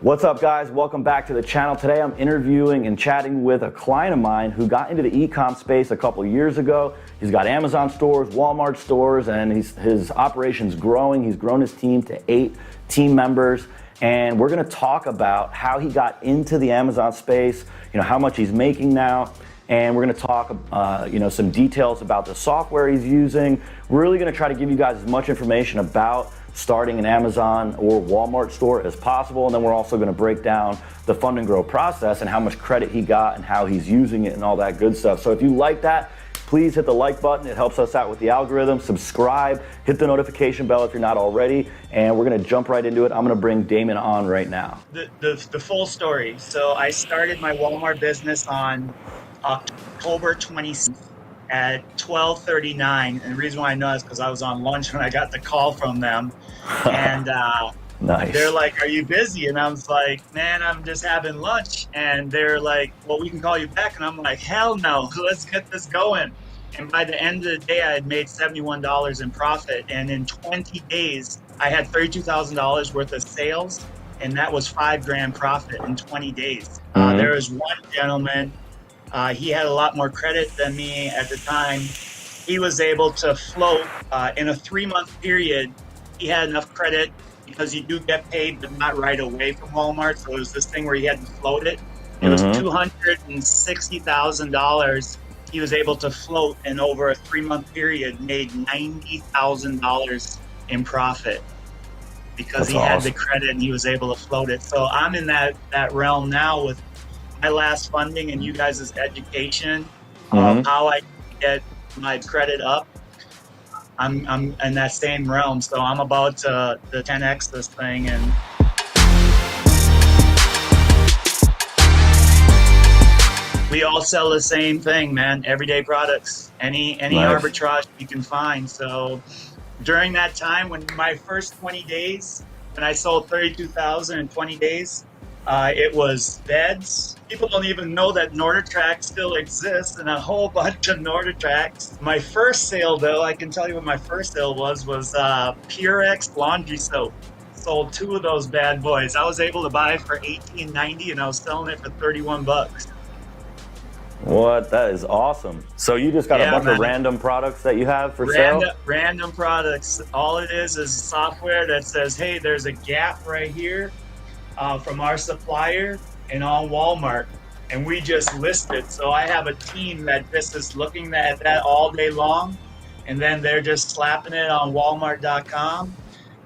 What's up, guys? Welcome back to the channel. Today I'm interviewing and chatting with a client of mine who got into the e-com space a couple years ago. He's got Amazon stores, Walmart stores, and his operation's growing. He's grown his team to 8 team members, and we're gonna talk about how he got into the Amazon space, how much he's making now, and we're gonna talk some details about the software he's using. We're really gonna try to give you guys as much information about starting an Amazon or Walmart store as possible, and then we're also going to break down the Fund and Grow process and how much credit he got and how he's using it and all that good stuff. So if you like that, please hit the like button. It helps us out with the algorithm. Subscribe, hit the notification bell if you're not already, and we're going to jump right into it. I'm going to bring Damon on right now. The full story. So I started my Walmart business on October 26th at 12:39, and the reason why I know is because I was on lunch when I got the call from them, and Nice. They're like, "Are you busy?" And I was like, "Man, I'm just having lunch." And they're like, "Well, we can call you back." And I'm like, "Hell no, let's get this going." And by the end of the day, I had made $71 in profit, and in 20 days, I had $32,000 worth of sales, and that was $5,000 profit in 20 days. There was one gentleman. He had a lot more credit than me at the time. He was able to float in a 3-month period. He had enough credit because you do get paid, but not right away from Walmart. So it was this thing where he had to float it. It was $260,000. He was able to float, and over a 3-month period made $90,000 in profit because he had the credit and he was able to float it. So I'm in that realm now with my last funding and you guys' education of how I get my credit up. I'm in that same realm, so I'm about to 10x this thing. And we all sell the same thing, man. Everyday products, any Nice. arbitrage you can find. So during that time, when my first 20 days, when I sold 32,000 in 20 days, it was beds. People don't even know that NordicTrack still exists, and a whole bunch of NordicTracks. My first sale, though, I can tell you what my first sale was Purex laundry soap. Sold 2 of those bad boys. I was able to buy it for $18.90, and I was selling it for 31 bucks. What? That is awesome. So you just got a bunch of random products that you have for sale? Random products. All it is software that says, hey, there's a gap right here from our supplier and on Walmart, and we just list it. So I have a team that just is looking at that all day long, and then they're just slapping it on Walmart.com,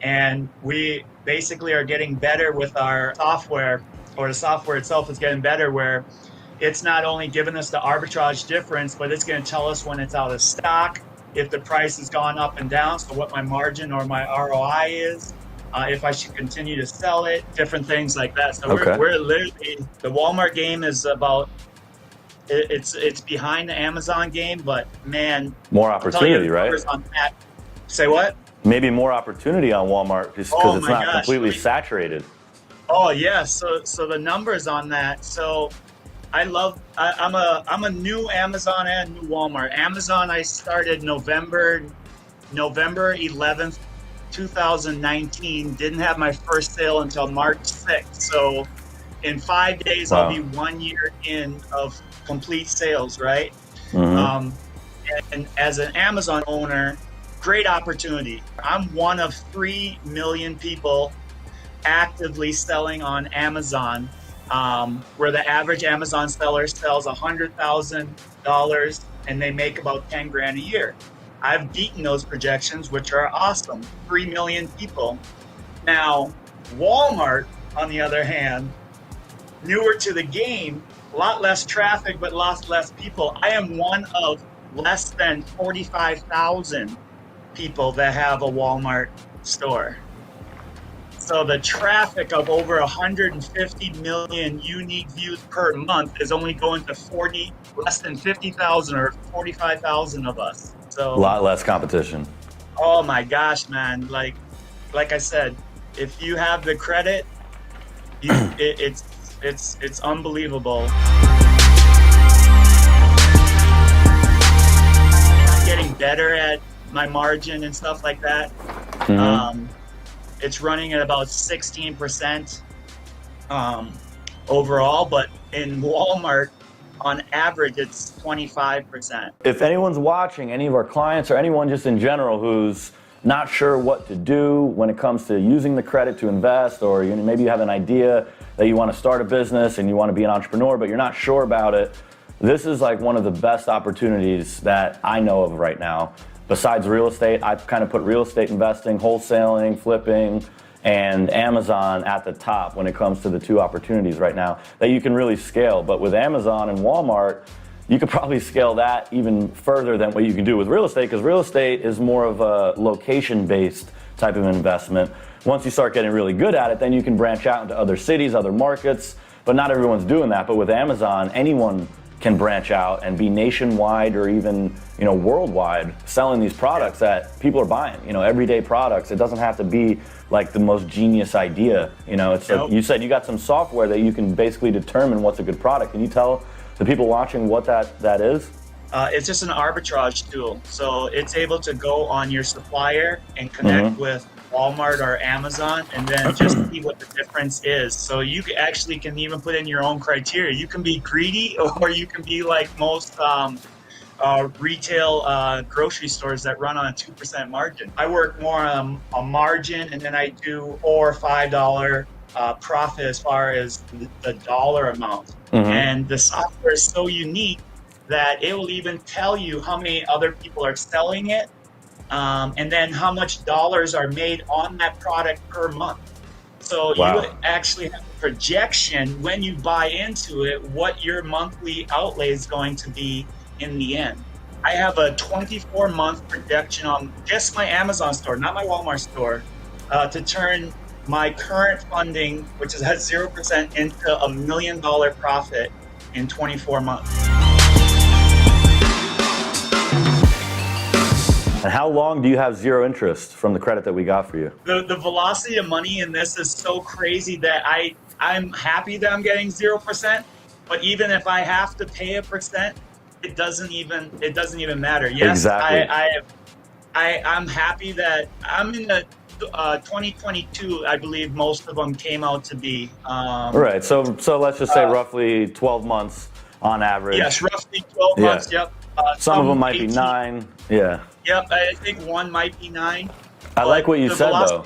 and we basically are getting better with our software, or the software itself is getting better, where it's not only giving us the arbitrage difference, but it's going to tell us when it's out of stock, if the price has gone up and down, so what my margin or my ROI is, if I should continue to sell it, different things like that. So we're literally, the Walmart game is about, it's behind the Amazon game, but man, more opportunity, right? On that. Say what? Maybe more opportunity on Walmart just because it's not completely saturated. Oh yeah, so the numbers on that. So I'm a new Amazon and new Walmart. Amazon, I started November 11th, 2019. Didn't have my first sale until March 6th. So in 5 days, I'll be 1 year in of complete sales, right? And as an Amazon owner, great opportunity. I'm one of 3 million people actively selling on Amazon, where the average Amazon seller sells $100,000 and they make about 10 grand a year. I've beaten those projections, which are awesome. 3 million people. Now, Walmart, on the other hand, newer to the game, a lot less traffic, but lots less people. I am one of less than 45,000 people that have a Walmart store. So the traffic of over 150 million unique views per month is only going to less than 50,000 or 45,000 of us. So a lot less competition. Oh my gosh, man! Like I said, if you have the credit, it's unbelievable. I'm getting better at my margin and stuff like that. It's running at about 16%. um, overall, but in Walmart, on average, it's 25%. If anyone's watching, any of our clients or anyone just in general who's not sure what to do when it comes to using the credit to invest, or maybe you have an idea that you want to start a business and you want to be an entrepreneur, but you're not sure about it, this is like one of the best opportunities that I know of right now. Besides real estate, I've kind of put real estate investing, wholesaling, flipping, and Amazon at the top when it comes to the two opportunities right now that you can really scale. But with Amazon and Walmart, you could probably scale that even further than what you can do with real estate, because real estate is more of a location-based type of investment. Once you start getting really good at it, then you can branch out into other cities, other markets, but not everyone's doing that. But with Amazon, anyone can branch out and be nationwide or even worldwide selling these products that people are buying, everyday products. It doesn't have to be like the most genius idea. It's like you said, you got some software that you can basically determine what's a good product. Can you tell the people watching what that is? It's just an arbitrage tool. So it's able to go on your supplier and connect with Walmart or Amazon, and then just see what the difference is. So you can even put in your own criteria. You can be greedy, or you can be like most retail grocery stores that run on a 2% margin. I work more on a margin, and then I do $4 or $5 profit as far as the dollar amount. And the software is so unique that it will even tell you how many other people are selling it, and then how much dollars are made on that product per month. So you actually have a projection when you buy into it, what your monthly outlay is going to be in the end. I have a 24-month projection on just my Amazon store, not my Walmart store, to turn my current funding, which is at 0%, into $1 million profit in 24 months. And how long do you have zero interest from the credit that we got for you? The velocity of money in this is so crazy that I'm happy that I'm getting 0%, but even if I have to pay 1%, it doesn't even matter. Yes, exactly. I'm happy that I'm in the 2022. I believe most of them came out to be. Right. So let's just say roughly 12 months on average. Yes, roughly 12 months. Yep. Some of them might 18. Be 9. Yeah. Yep. I think one might be 9. I like what you said though.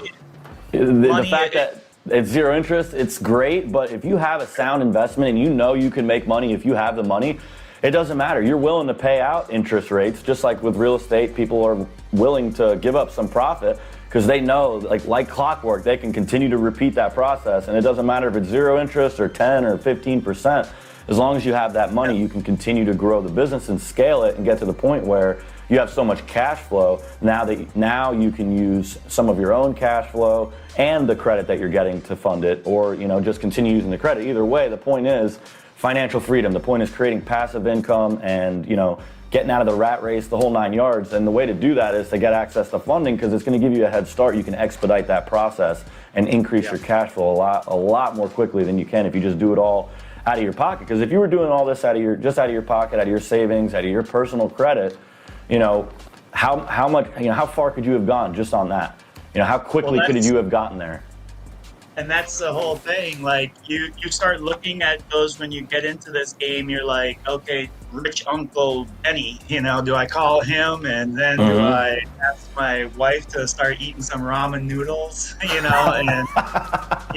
The fact that it's zero interest, it's great. But if you have a sound investment and you can make money if you have the money, it doesn't matter. You're willing to pay out interest rates, just like with real estate. People are willing to give up some profit because they know, like clockwork, they can continue to repeat that process. And it doesn't matter if it's zero interest or 10 or 15%. As long as you have that money, you can continue to grow the business and scale it and get to the point where you have so much cash flow now you can use some of your own cash flow and the credit that you're getting to fund it, or just continue using the credit. Either way, the point is financial freedom. The point is creating passive income and getting out of the rat race, the whole 9 yards. And the way to do that is to get access to funding, because it's going to give you a head start. You can expedite that process and increase your cash flow a lot more quickly than you can if you just do it all out of your pocket. Because if you were doing all this out of your pocket, out of your savings, out of your personal credit, how much, how far could you have gone just on that? How quickly could you have gotten there? And that's the whole thing. Like you start looking at those when you get into this game. You're like, okay, rich Uncle Benny. Do I call him, and then do I ask my wife to start eating some ramen noodles? And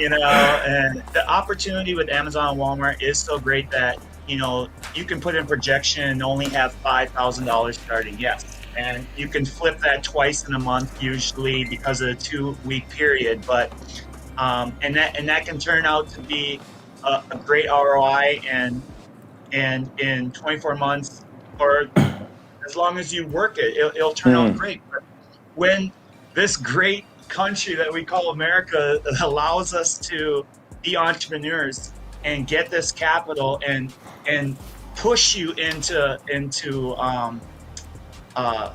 and the opportunity with Amazon and Walmart is so great that you can put in projection and only have $5,000 starting. Yes, and you can flip that twice in a month usually because of the 2-week period, but. And that can turn out to be a great ROI, and in 24 months, or as long as you work it, it'll turn out great. But when this great country that we call America allows us to be entrepreneurs and get this capital and push you into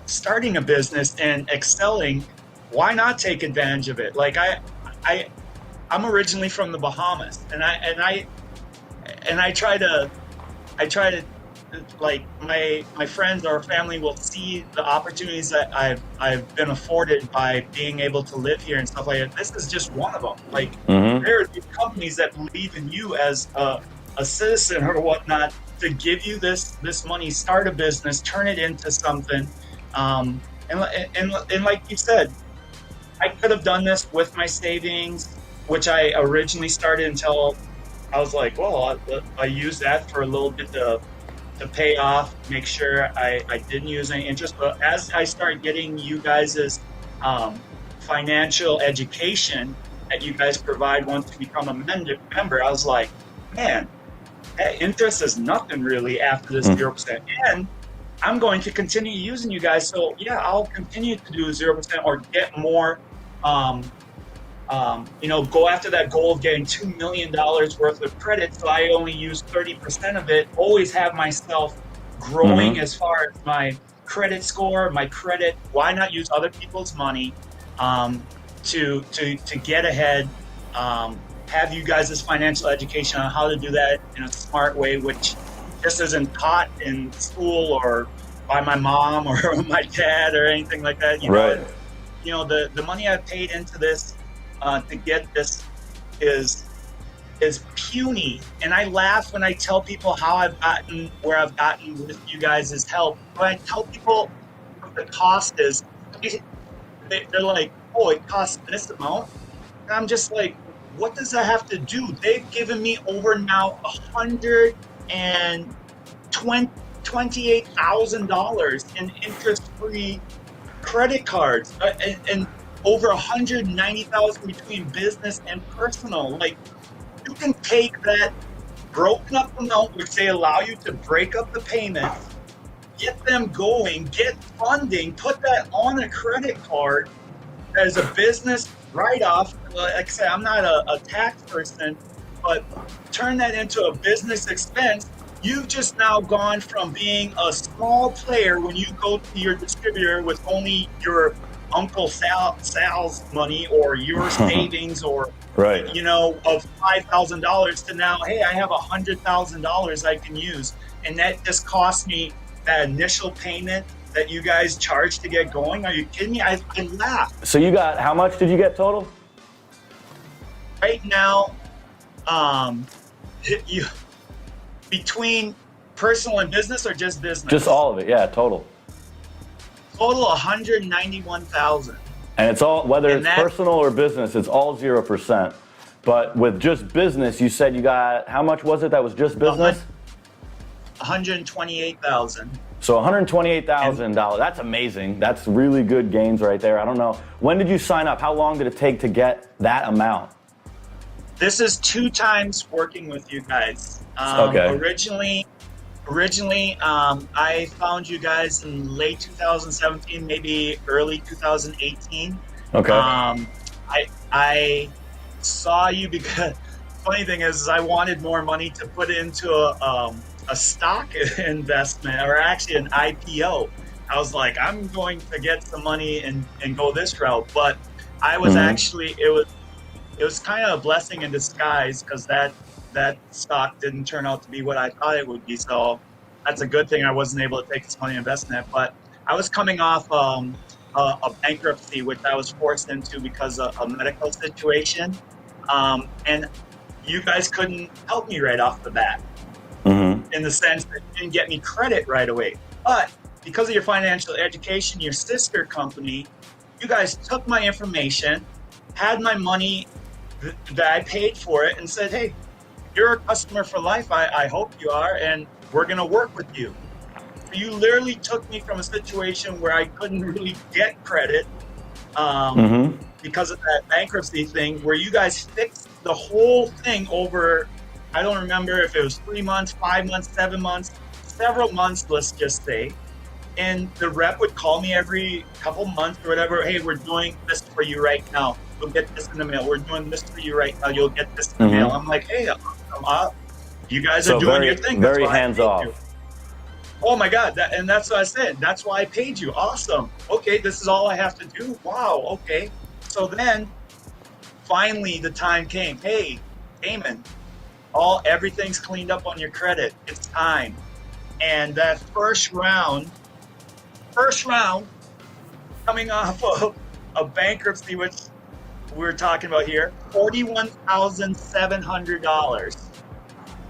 starting a business and excelling, why not take advantage of it? Like I'm originally from the Bahamas, and I try to like my friends or family will see the opportunities that I've been afforded by being able to live here and stuff like that. This is just one of them. Like there are these companies that believe in you as a citizen or whatnot to give you this money, start a business, turn it into something. And like you said, I could have done this with my savings, which I originally started until I was like, well, I use that for a little bit to pay off, make sure I didn't use any interest. But as I start getting you guys' financial education that you guys provide once you become a member, I was like, man, interest is nothing really after this 0%. And I'm going to continue using you guys. So yeah, I'll continue to do 0% or get more, go after that goal of getting $2 million worth of credit. So I only use 30% of it, always have myself growing as far as my credit score, my credit. Why not use other people's money to get ahead? Have you guys' financial education on how to do that in a smart way, which just isn't taught in school or by my mom or my dad or anything like that. The money I paid into this to get this is puny, and I laugh when I tell people how I've gotten where I've gotten with you guys' help. When I tell people what the cost is, they're like, "Oh, it costs this amount," and I'm just like, "What does that have to do?" They've given me over now $128,000 in interest-free credit cards, and over $190,000 between business and personal. Like, you can take that broken up amount, which they allow you to break up the payments, get them going, get funding, put that on a credit card as a business write-off. Like I say, I'm not a tax person, but turn that into a business expense. You've just now gone from being a small player when you go to your distributor with only your Uncle Sal's money or your savings or of $5,000 to now, hey, I have $100,000 I can use, and that just cost me that initial payment that you guys charge to get going. Are you kidding me? I laugh. So you got, how much did you get total? Right now, between personal and business or just business? Just all of it, yeah, total. Total 191,000. And it's all, whether it's personal or business, it's all 0%. But with just business, you said you got, how much was it that was just business? 128,000. So $128,000, that's amazing. That's really good gains right there. I don't know. When did you sign up? How long did it take to get that amount? This is 2 times working with you guys. Originally, I found you guys in late 2017, maybe early 2018. Okay. I saw you because funny thing is I wanted more money to put into a stock investment, or actually an IPO. I was like, I'm going to get some money and go this route. But I was actually, it was kind of a blessing in disguise, because that stock didn't turn out to be what I thought it would be. So that's a good thing I wasn't able to take this money and invest in it. But I was coming off a bankruptcy, which I was forced into because of a medical situation. And you guys couldn't help me right off the bat, in the sense that you didn't get me credit right away. But because of your financial education, your sister company, you guys took my information, had my money that I paid for it, and said, hey, you're a customer for life. I hope you are, and we're going to work with you. You literally took me from a situation where I couldn't really get credit because of that bankruptcy thing, where you guys fixed the whole thing over, I don't remember if it was 3 months, 5 months, 7 months, several months, let's just say. And the rep would call me every couple months or whatever. Hey, we're doing this for you right now. You'll get this in the mail. We're doing this for you right now. You'll get this in the mail. I'm like, hey, you guys are doing your thing. Very hands off. Oh my God. And that's what I said. That's why I paid you. Awesome. Okay. This is all I have to do. Wow. Okay. So then finally the time came. Hey, Damon, everything's cleaned up on your credit. It's time. And that first round, coming off of a bankruptcy, which we're talking about here, $41,700.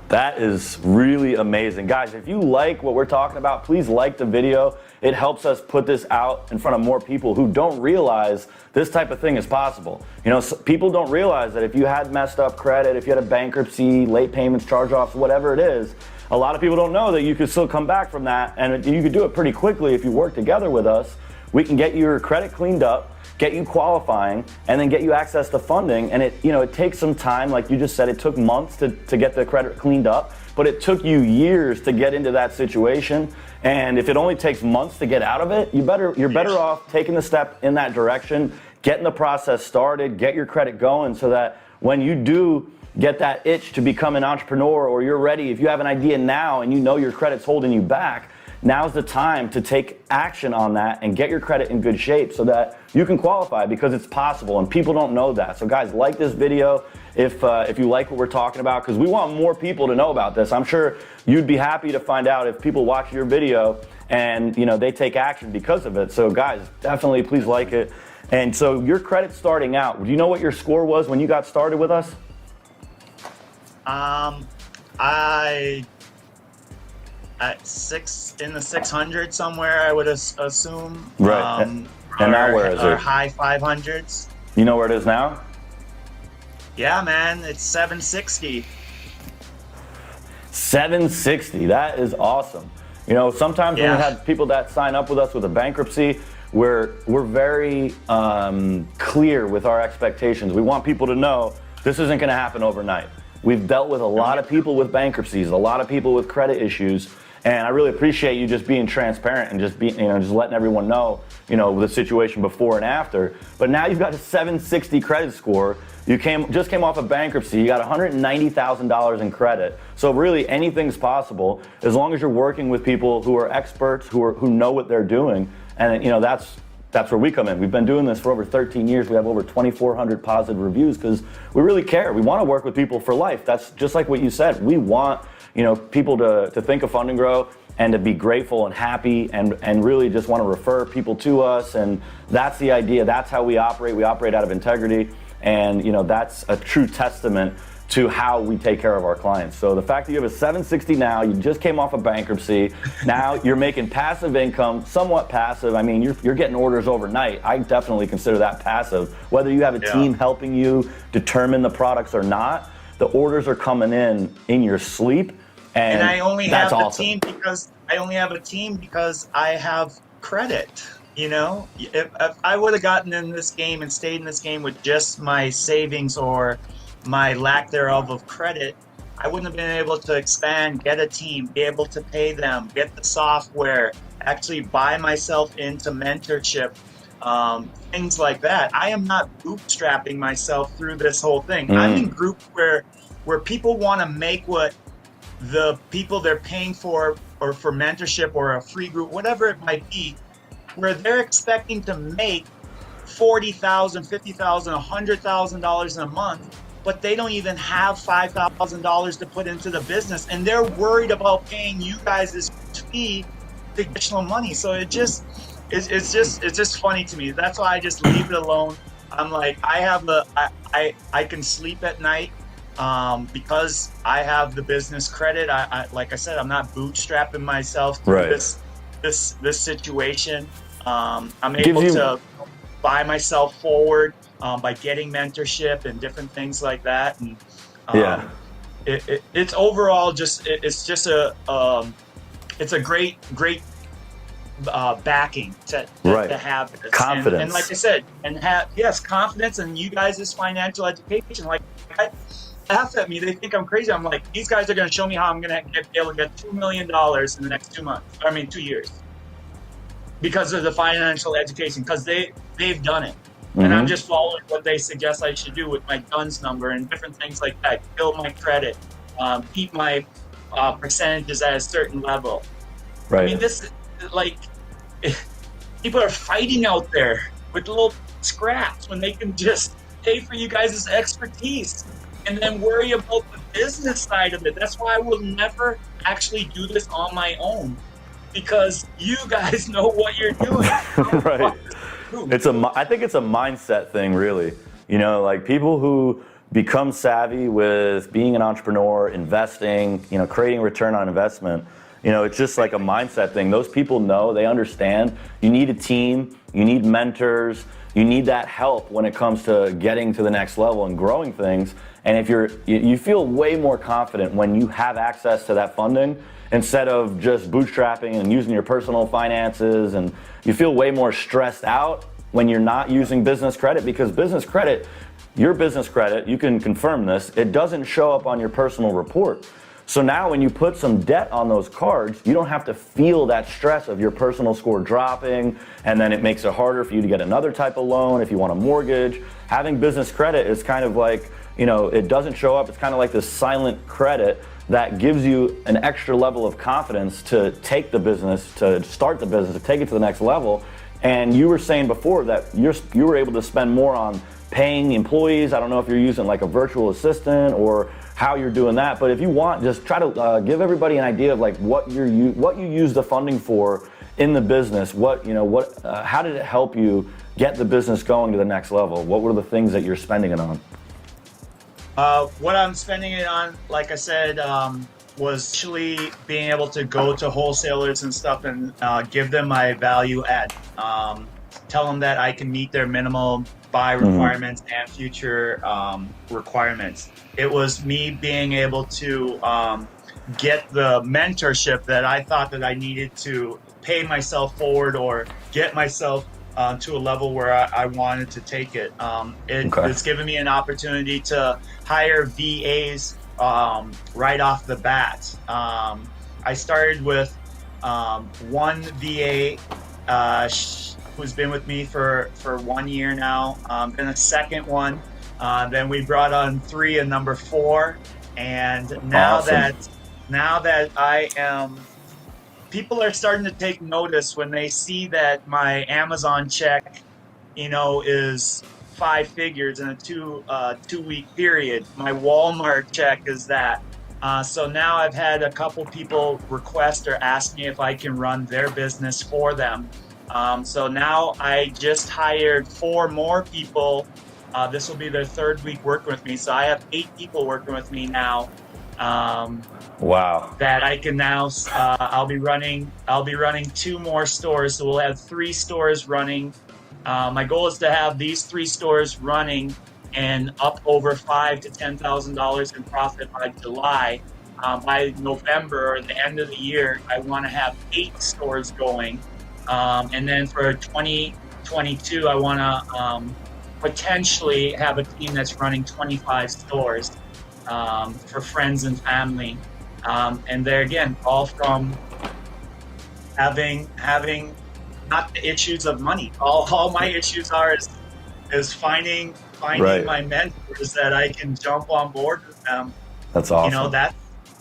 That is really amazing. Guys, if you like what we're talking about, please like the video. It helps us put this out in front of more people who don't realize this type of thing is possible. You know, people don't realize that if you had messed up credit, if you had a bankruptcy, late payments, charge-offs, whatever it is, a lot of people don't know that you could still come back from that, and you could do it pretty quickly if you work together with us. We can get your credit cleaned up, get you qualifying, and then get you access to funding. And it takes some time, like you just said. It took months to get the credit cleaned up, but it took you years to get into that situation. And if it only takes months to get out of it, you're better off taking the step in that direction, getting the process started, get your credit going, so that when you do get that itch to become an entrepreneur, or you're ready, if you have an idea now and you know your credit's holding you back, now's the time to take action on that and get your credit in good shape so that you can qualify, because it's possible and people don't know that. So guys, like this video if you like what we're talking about, because we want more people to know about this. I'm sure you'd be happy to find out if people watch your video and they take action because of it. So guys, definitely please like it. And so your credit starting out, do you know what your score was when you got started with us? At in the 600 somewhere, I would assume. Right. And now where is it? High 500s. You know where it is now? Yeah, man, it's 760. 760. That is awesome. Sometimes when we have people that sign up with us with a bankruptcy, we're very clear with our expectations. We want people to know this isn't going to happen overnight. We've dealt with a lot of people with bankruptcies, a lot of people with credit issues, and I really appreciate you just being transparent and just letting everyone know, the situation before and after. But now you've got a 760 credit score. You just came off a bankruptcy. You got $190,000 in credit. So really anything's possible as long as you're working with people who are experts, who know what they're doing. And that's where we come in. We've been doing this for over 13 years. We have over 2,400 positive reviews because we really care. We want to work with people for life. That's just like what you said. We want people to think of Fund&Grow and to be grateful and happy and really just want to refer people to us. And that's the idea. That's how we operate. We operate out of integrity. And that's a true testament to how we take care of our clients. So the fact that you have a 760 now, you just came off a bankruptcy, now you're making passive income, somewhat passive. I mean, you're getting orders overnight. I definitely consider that passive. Whether you have a team helping you determine the products or not, the orders are coming in your sleep. And I only have awesome. team because I have credit. If I would have gotten in this game and stayed in this game with just my savings or my lack thereof of credit, I wouldn't have been able to expand, get a team, be able to pay them, get the software, actually buy myself into mentorship, things like that. I am not bootstrapping myself through this whole thing. I'm in groups where people want to make what the people they're paying for, or for mentorship or a free group, whatever it might be, where they're expecting to make $40,000, $50,000, $100,000 in a month, but they don't even have $5,000 to put into the business, and they're worried about paying you guys this fee, the additional money. So it's just funny to me. That's why I just leave it alone. I'm like, I can sleep at night because I have the business credit. I like I said, I'm not bootstrapping myself through this situation. I'm able to buy myself forward by getting mentorship and different things like that. And it's overall it's a great backing to have this. Confidence. And like I said, confidence, and you guys' financial education. Like, I laugh at me, they think I'm crazy. I'm like, these guys are going to show me how I'm going to be able to get $2 million in the next 2 years because of the financial education, because they've done it. And I'm just following what they suggest I should do with my DUNS number and different things like that. Build my credit, keep my percentages at a certain level. Right. I mean, this is like, people are fighting out there with little scraps when they can just pay for you guys' expertise and then worry about the business side of it. That's why I will never actually do this on my own because you guys know what you're doing. Right. I think it's a mindset thing, really. You know, like people who become savvy with being an entrepreneur, investing, you know, creating return on investment. You know, it's just like a mindset thing. Those people know, they understand. You need a team, you need mentors, you need that help when it comes to getting to the next level and growing things. And if you feel way more confident when you have access to that funding instead of just bootstrapping and using your personal finances, and you feel way more stressed out when you're not using business credit, because business credit, your business credit, you can confirm this, it doesn't show up on your personal report. So now when you put some debt on those cards, you don't have to feel that stress of your personal score dropping, and then it makes it harder for you to get another type of loan if you want a mortgage. Having business credit is kind of like, you know, it doesn't show up, it's kind of like this silent credit that gives you an extra level of confidence to take the business, to start the business, to take it to the next level. And you were saying before that you were able to spend more on paying employees. I don't know if you're using like a virtual assistant or how you're doing that, but if you want, just try to give everybody an idea of like what you use the funding for in the business. How did it help you get the business going to the next level? What were the things that you're spending it on? What I'm spending it on, like I said, was actually being able to go to wholesalers and stuff and give them my value add. Tell them that I can meet their minimal buy requirements and future requirements. It was me being able to get the mentorship that I thought that I needed to pay myself forward or get myself to a level where I wanted to take it. It's given me an opportunity to hire VAs right off the bat. I started with one VA who's been with me for 1 year now, then a second one, then we brought on 3 and number 4, and now that I am, people are starting to take notice when they see that my Amazon check, you know, is 5 figures in a 2-week period. My Walmart check is that. So now I've had a couple people request or ask me if I can run their business for them. So now I just hired 4 more people. This will be their 3rd week working with me. So I have 8 people working with me now. Wow. That I can now, I'll be running 2 more stores. So we'll have 3 stores running. My goal is to have these 3 stores running and up over $5,000 to $10,000 in profit by July. By November or the end of the year, I want to have 8 stores going. And then for 2022, I want to potentially have a team that's running 25 stores for friends and family. And there again, all from having not the issues of money. All my issues are is finding right. my mentors that I can jump on board with them. That's awesome. You know,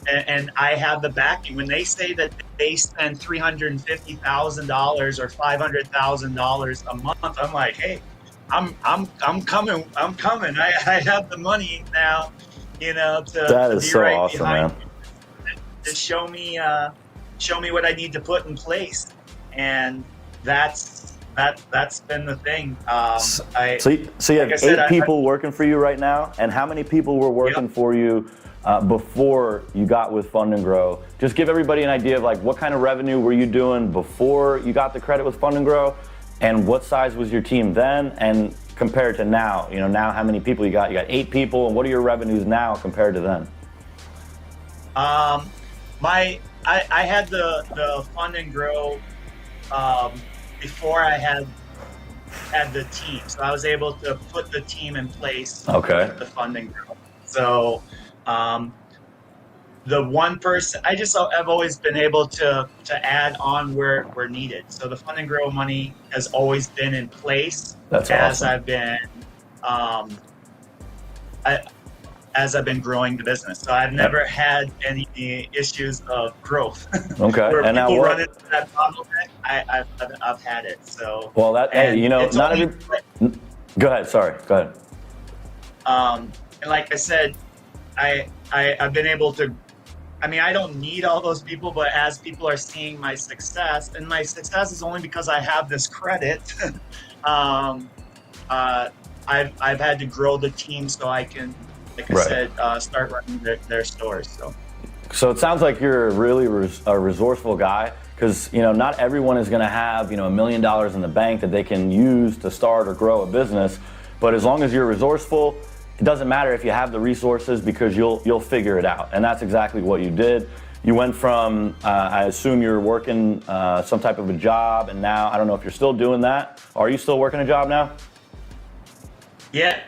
and I have the backing. When they say that they spend $350,000 or $500,000 a month, I'm like, hey, I'm coming. I have the money now, you know, that is be so right awesome, behind man. me. To show me what I need to put in place, and that's been the thing. So you have 8 people working for you right now, and how many people were working for you before you got with Fund&Grow? Just give everybody an idea of like what kind of revenue were you doing before you got the credit with Fund&Grow, and what size was your team then, and compared to now. You know, now how many people you got? You got 8 people, and what are your revenues now compared to then? I had the Fund&Grow before I had the team, so I was able to put the team in place. Okay. With the Fund&Grow. So the one person, I've always been able to add on where needed. So the Fund&Grow money has always been in place. That's as awesome. As I've been growing the business. So I've never had any issues of growth. Okay. Where and now people what? run into that bottleneck, I've had it. So well, that hey, you know, not every. Go ahead. Sorry. Go ahead. And like I said, I've been able to I mean, I don't need all those people, but as people are seeing my success, and my success is only because I have this credit, um, uh, I've had to grow the team so I can, like I Right. said, start running their stores. So it sounds like you're a really a resourceful guy, because not everyone is going to have $1 million in the bank that they can use to start or grow a business. But as long as you're resourceful, it doesn't matter if you have the resources, because you'll figure it out. And that's exactly what you did. You went from I assume you're working some type of a job, and now I don't know if you're still doing that. Are you still working a job now? Yeah.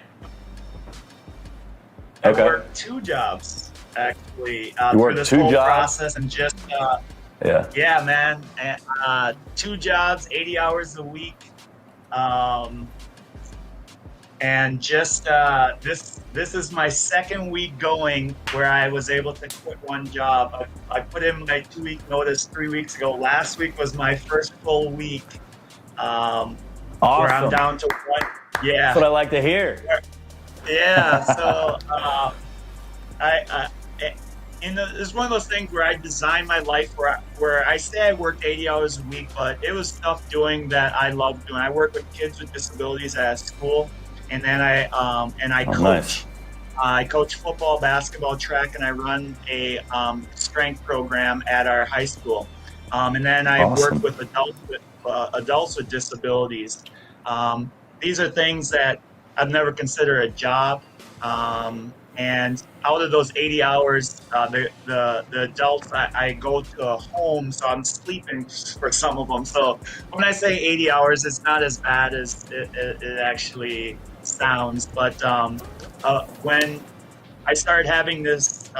Okay. I worked 2 jobs actually You through worked this 2 whole jobs? process, and just Yeah. man, 2 jobs, 80 hours a week, and just this is my 2nd week going where I was able to quit one job. I put in my 2-week notice 3 weeks ago. Last week was my first full week, Awesome. where I'm down to 1. Yeah. That's what I like to hear. Yeah. So I it's one of those things where I designed my life where I say I worked 80 hours a week, but it was stuff doing that I love doing. I work with kids with disabilities at school, and then I coach. Nice. I coach football, basketball, track, and I run a strength program at our high school. And then I Awesome. work with adults with disabilities. These are things that I've never considered a job. And out of those 80 hours, the adults, I go to a home, so I'm sleeping for some of them. So when I say 80 hours, it's not as bad as it actually sounds. But when I started having this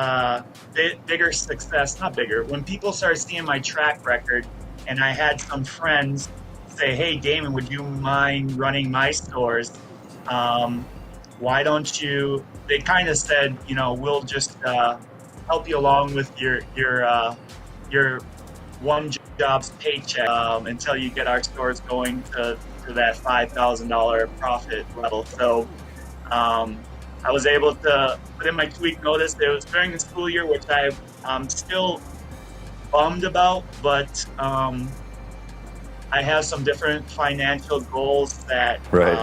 bigger success, not bigger, when people started seeing my track record, and I had some friends say, "Hey, Damon, would you mind running my stores? Why don't you?" They kind of said, "We'll just help you along with your one job's paycheck until you get our stores going to that $5,000 profit level." So I was able to put in my 2-week notice. It was during the school year, which I'm still bummed about, but I have some different financial goals that Right.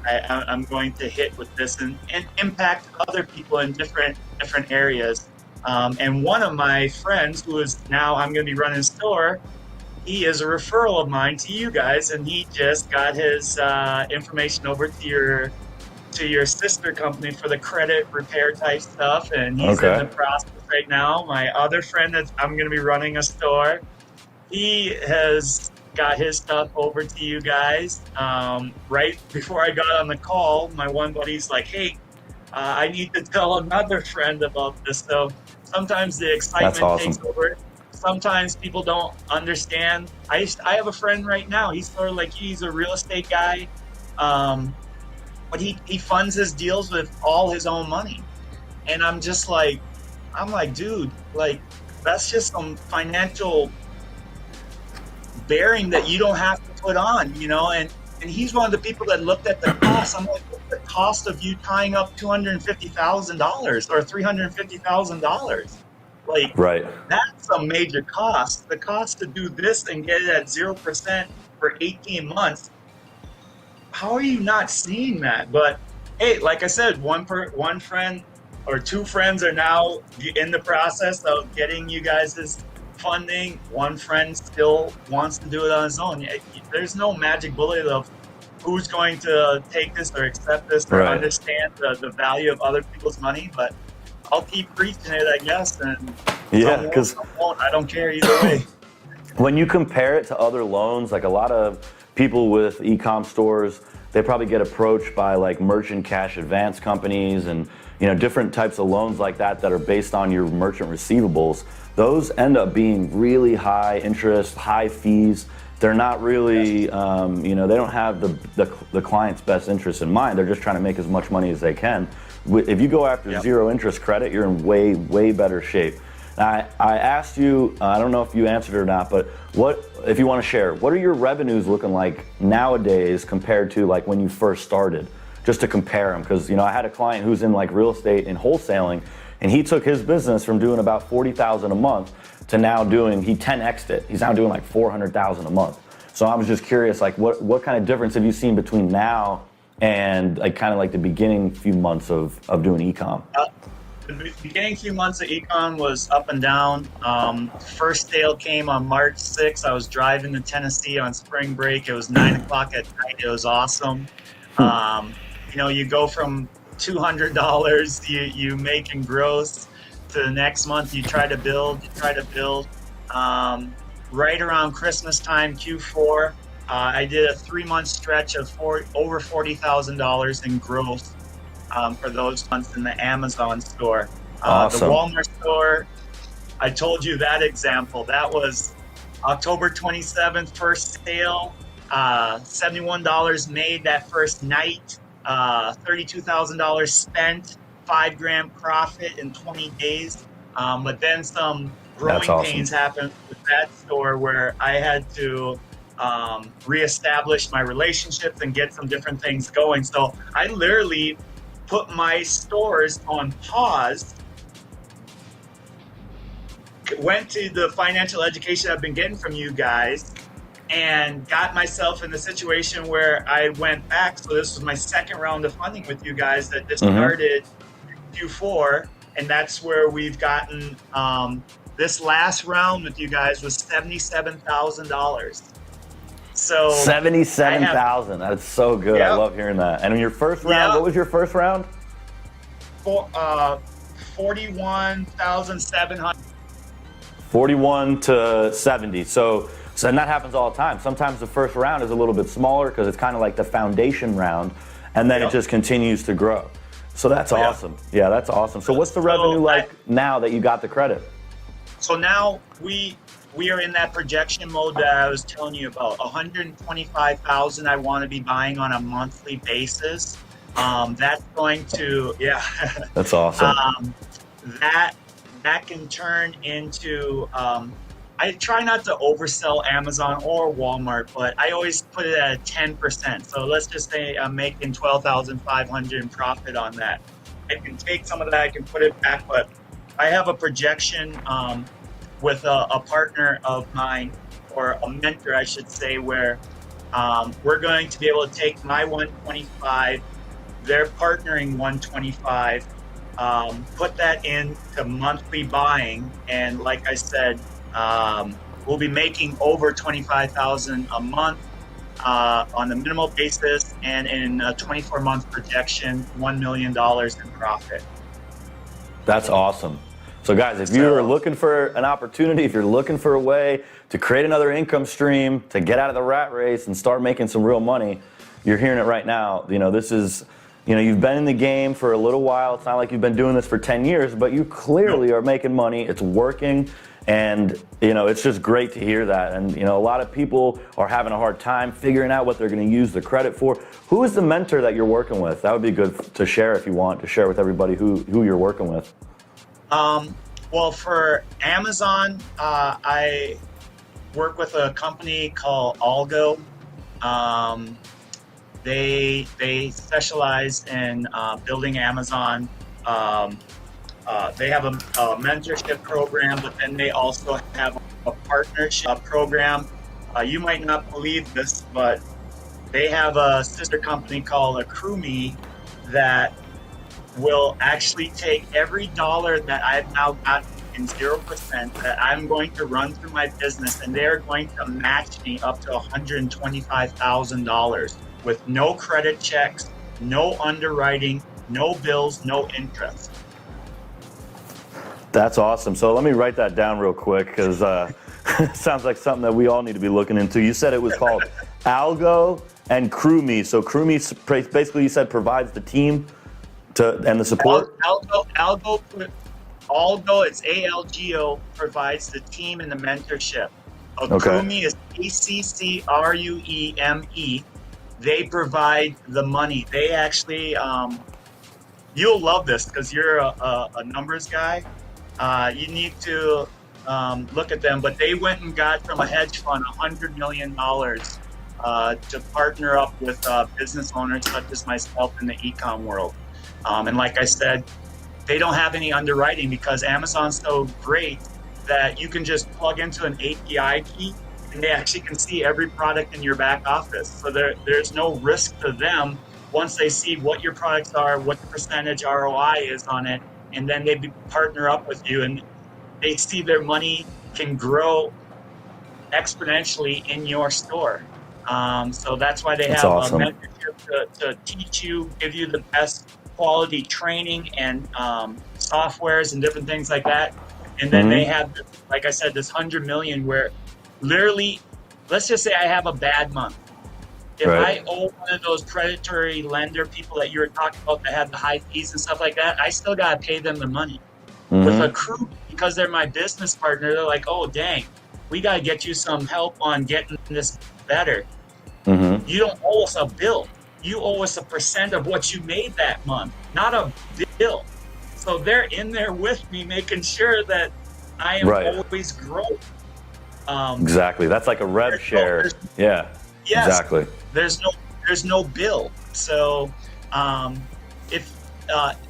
I'm going to hit with this and impact other people in different areas. And one of my friends, who is now I'm going to be running a store, he is a referral of mine to you guys, and he just got his information over to your sister company for the credit repair type stuff, and he's in the process right now. My other friend that I'm going to be running a store, he has got his stuff over to you guys. Right before I got on the call, my one buddy's like, "Hey, I need to tell another friend about this." So sometimes the excitement takes over. Sometimes people don't understand. I have a friend right now. He's sort of like, he's a real estate guy, but he funds his deals with all his own money. And I'm like, dude, like, that's just some financial bearing that you don't have to put on, and he's one of the people that looked at the cost. I'm like, what's the cost of you tying up $250,000 or $350,000? Like, Right. That's a major cost. The cost to do this and get it at 0% for 18 months. How are you not seeing that? But hey, like I said, one friend or 2 friends are now in the process of getting you guys' funding. One friend still wants to do it on his own. There's no magic bullet of who's going to take this or accept this or understand the value of other people's money, but I'll keep preaching it, I guess. And yeah, because I don't care either way. When you compare it to other loans, like a lot of people with e-com stores, they probably get approached by like merchant cash advance companies and different types of loans like that are based on your merchant receivables. Those end up being really high interest, high fees. They're not really, they don't have the client's best interest in mind. They're just trying to make as much money as they can. If you go after zero interest credit, you're in way, way better shape. I asked you, I don't know if you answered or not, but if you want to share, what are your revenues looking like nowadays compared to like when you first started? Just to compare them, because I had a client who's in like real estate and wholesaling, and he took his business from doing about 40,000 a month to now doing, he 10x'd it. He's now doing like 400,000 a month. So I was just curious, like what kind of difference have you seen between now and like kind of like the beginning few months of doing e-com? The beginning few months of econ was up and down. First sale came on March 6th. I was driving to Tennessee on spring break. It was 9 o'clock at night. It was awesome. You know, you go from $200 you make in gross to the next month you try to build. Right around Christmas time, Q4, I did a 3-month stretch of over $40,000 in growth for those months in the Amazon store. Awesome. The Walmart store, I told you that example. That was October 27th, first sale, $71 made that first night, $32,000 spent, $5,000 profit in 20 days. But then some growing pains happened with that store where I had to reestablish my relationships and get some different things going. So I literally put my stores on pause, went to the financial education I've been getting from you guys, and got myself in the situation where I went back. So this was my second round of funding with you guys that just started Q4, and that's where we've gotten this last round with you guys was $77,000. So 77,000. That's so good. Yep. I love hearing that. And in your first round, what was your first round? 41,700. 41 to 70. So and that happens all the time. Sometimes the first round is a little bit smaller because it's kind of like the foundation round, and then it just continues to grow. So that's awesome. Yeah, that's awesome. So what's the revenue like now that you got the credit? So now we are in that projection mode that I was telling you about. 125,000 I want to be buying on a monthly basis. That's going to, That's awesome. That can turn into, I try not to oversell Amazon or Walmart, but I always put it at 10%. So let's just say I'm making $12,500 in profit on that. I can take some of that, I can put it back, but I have a projection with a partner of mine, or a mentor, I should say, where we're going to be able to take my 125, they're partnering 125, put that into monthly buying, and like I said, we'll be making over 25,000 a month on the minimal basis, and in a 24-month projection, $1 million in profit. That's awesome. So guys, if you're looking for an opportunity, if you're looking for a way to create another income stream, to get out of the rat race and start making some real money, you're hearing it right now. You know, this is, you know, you've been in the game for a little while. It's not like you've been doing this for 10 years, but you clearly are making money. It's working. And, you know, it's just great to hear that. And, you know, a lot of people are having a hard time figuring out what they're going to use the credit for. Who is the mentor that you're working with? That would be good to share if you want to share with everybody who you're working with. Well, for Amazon, I work with a company called Algo. They specialize in building Amazon. They have a mentorship program, but then they also have a partnership program. You might not believe this, but they have a sister company called AccrueMe that will actually take every dollar that I've now gotten in 0% that I'm going to run through my business, and they're going to match me up to $125,000 with no credit checks, no underwriting, no bills, no interest. That's awesome. So let me write that down real quick, because it sounds like something that we all need to be looking into. You said it was called Algo and AccrueMe. So AccrueMe basically, you said, provides the team and the support? Algo, it's ALGO, provides the team and the mentorship. AccrueMe is ACCRUEME. They provide the money. They actually, you'll love this because you're a numbers guy. You need to look at them, but they went and got from a hedge fund $100 million to partner up with business owners such as myself in the e-com world. And like I said, they don't have any underwriting because Amazon's so great that you can just plug into an API key and they actually can see every product in your back office. So there's no risk to them once they see what your products are, what the percentage ROI is on it, and then they partner up with you and they see their money can grow exponentially in your store. So that's why they That's have awesome. a mentorship to teach you, give you the best quality training and softwares and different things like that. And then they have, like I said, this 100 million where literally, let's just say I have a bad month. If I owe one of those predatory lender people that you were talking about that have the high fees and stuff like that, I still got to pay them the money. With a crew, because they're my business partner, they're like, oh, dang, we got to get you some help on getting this better. You don't owe us a bill. You owe us a % of what you made that month, not a bill. So they're in there with me, making sure that I am always growing. Exactly. That's like a rev share. Yes, exactly. There's no bill. So if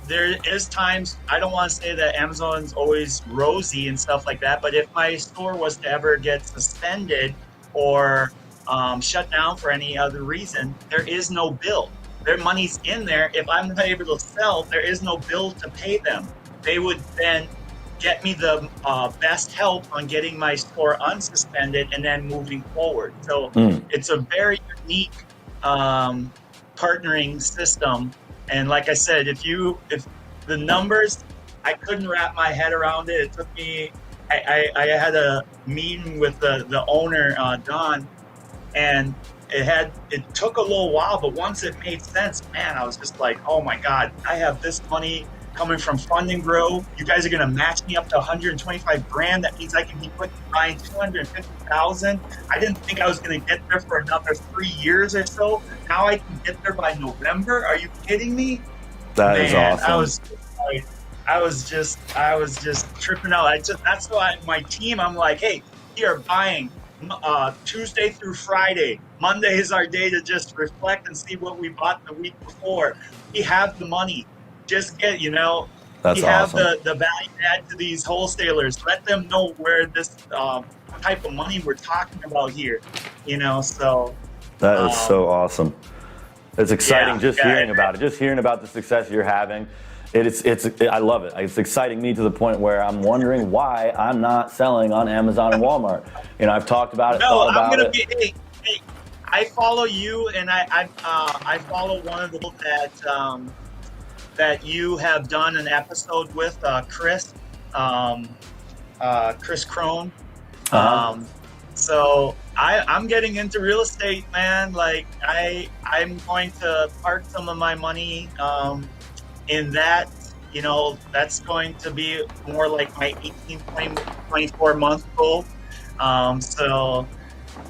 there is times, I don't want to say that Amazon's always rosy and stuff like that, but if my store was to ever get suspended or shut down for any other reason, there is no bill. Their money's in there. If I'm not able to sell, there is no bill to pay them. They would then get me the best help on getting my store unsuspended and then moving forward. So it's a very unique partnering system. And like I said, if the numbers, I couldn't wrap my head around it. It took me, I had a meeting with the owner, Don, and it took a little while, but once it made sense, man, I was just like, oh my God, I have this money coming from Fund&Grow. You guys are going to match me up to 125 grand. That means I can be buying 250,000. I didn't think I was going to get there for another 3 years or so. Now I can get there by November. Are you kidding me? That is awesome. I was just tripping out. That's why my team, I'm like, hey, we are buying Tuesday through Friday. Monday is our day to just reflect and see what we bought the week before. We have the money. Just get, That's we have awesome. the value add to these wholesalers. Let them know where this type of money we're talking about here, so. That is so awesome. It's exciting hearing about it, just hearing about the success you're having. I love it. It's exciting me to the point where I'm wondering why I'm not selling on Amazon and Walmart. I've talked about it, thought about it. Hey, I follow you, and I follow one of the people that you have done an episode with, Chris Crone. So I'm getting into real estate, man. Like I'm going to park some of my money in that. That's going to be more like my 18, 20, 24 month goal. So